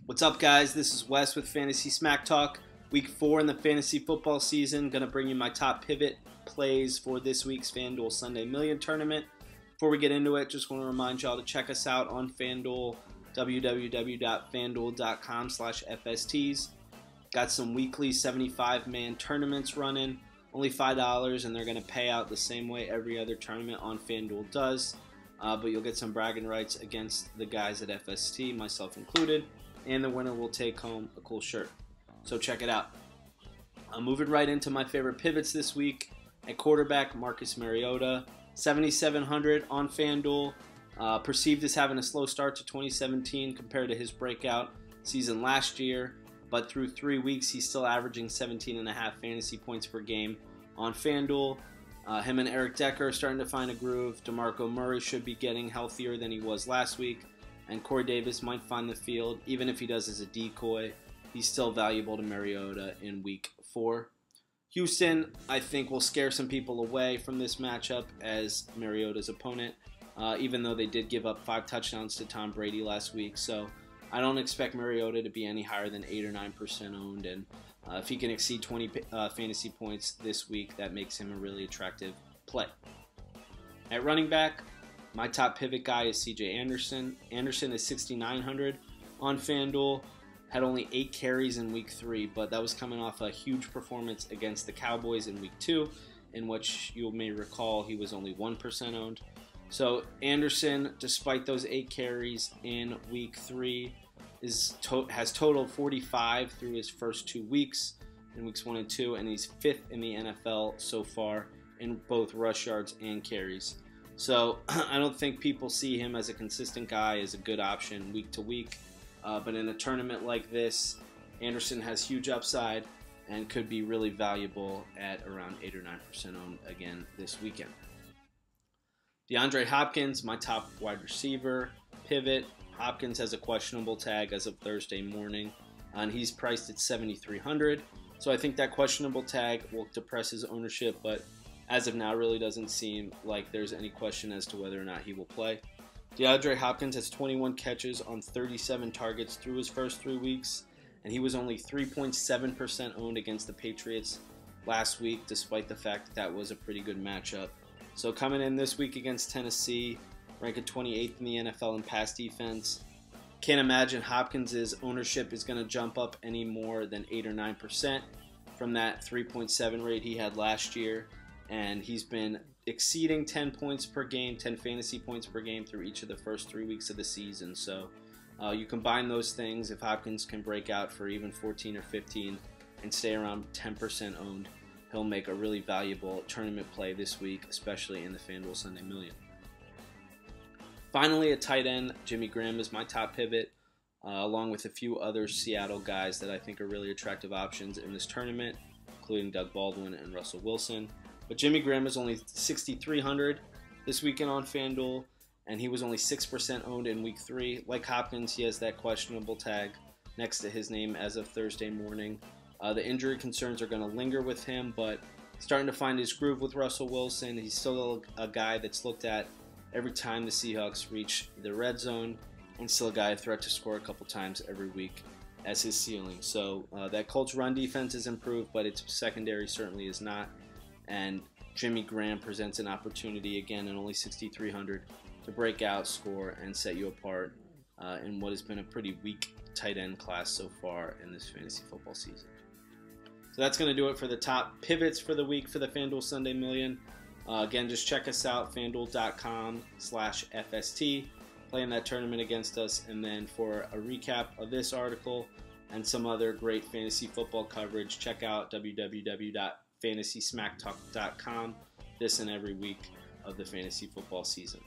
What's up, guys? This is Wes with Fantasy Smack Talk. Week 4 in the fantasy football season. Going to bring you my top pivot plays for this week's FanDuel Sunday Million Tournament. Before we get into it, just want to remind y'all to check us out on FanDuel, www.fanduel.com/FSTs. Got some weekly 75-man tournaments running, only $5, and they're going to pay out the same way every other tournament on FanDuel does. But you'll get some bragging rights against the guys at FST, myself included, and the winner will take home a cool shirt. So check it out. I'm moving right into my favorite pivots this week. At quarterback, Marcus Mariota, 7,700 on FanDuel. Perceived as having a slow start to 2017 compared to his breakout season last year. But through 3 weeks, he's still averaging 17.5 fantasy points per game on FanDuel. Him and Eric Decker are starting to find a groove. DeMarco Murray should be getting healthier than he was last week. And Corey Davis might find the field, even if he does as a decoy. He's still valuable to Mariota in week 4. Houston, I think, will scare some people away from this matchup as Mariota's opponent, even though they did give up 5 touchdowns to Tom Brady last week. So I don't expect Mariota to be any higher than 8 or 9% owned. And if he can exceed 20 fantasy points this week, that makes him a really attractive play. At running back, my top pivot guy is CJ Anderson. Anderson is 6,900 on FanDuel. Had only 8 carries in week 3, but that was coming off a huge performance against the Cowboys in week 2, in which you may recall he was only 1% owned. So Anderson, despite those 8 carries in week 3, has totaled 45 through his first 2 weeks, in weeks 1 and 2, and he's 5th in the NFL so far in both rush yards and carries. So I don't think people see him as a consistent guy, as a good option week to week. But in a tournament like this, Anderson has huge upside and could be really valuable at around 8 or 9% owned again this weekend. DeAndre Hopkins, my top wide receiver, pivot. Hopkins has a questionable tag as of Thursday morning, and he's priced at 7,300. So I think that questionable tag will depress his ownership, but as of now, it really doesn't seem like there's any question as to whether or not he will play. DeAndre Hopkins has 21 catches on 37 targets through his first 3 weeks, and he was only 3.7% owned against the Patriots last week, despite the fact that that was a pretty good matchup. So coming in this week against Tennessee, ranked 28th in the NFL in pass defense, can't imagine Hopkins' ownership is going to jump up any more than 8 or 9% from that 3.7 rate he had last year, and he's been exceeding 10 points per game, 10 fantasy points per game through each of the first 3 weeks of the season. So you combine those things, if Hopkins can break out for even 14 or 15 and stay around 10% owned, he'll make a really valuable tournament play this week, especially in the FanDuel Sunday Million. Finally, at tight end, Jimmy Graham is my top pivot, along with a few other Seattle guys that I think are really attractive options in this tournament, including Doug Baldwin and Russell Wilson. But Jimmy Graham is only 6,300 this weekend on FanDuel, and he was only 6% owned in week 3. Like Hopkins, he has that questionable tag next to his name as of Thursday morning. The injury concerns are going to linger with him, but starting to find his groove with Russell Wilson. He's still a guy that's looked at every time the Seahawks reach the red zone, and still a guy a threat to score a couple times every week as his ceiling. So that Colts run defense is improved, but its secondary certainly is not. And Jimmy Graham presents an opportunity again at only 6,300 to break out, score, and set you apart in what has been a pretty weak tight end class so far in this fantasy football season. So that's going to do it for the top pivots for the week for the FanDuel Sunday Million. Again, just check us out, FanDuel.com/FST. Play in that tournament against us. And then for a recap of this article and some other great fantasy football coverage, check out www.fantasysmacktalk.com this and every week of the fantasy football season.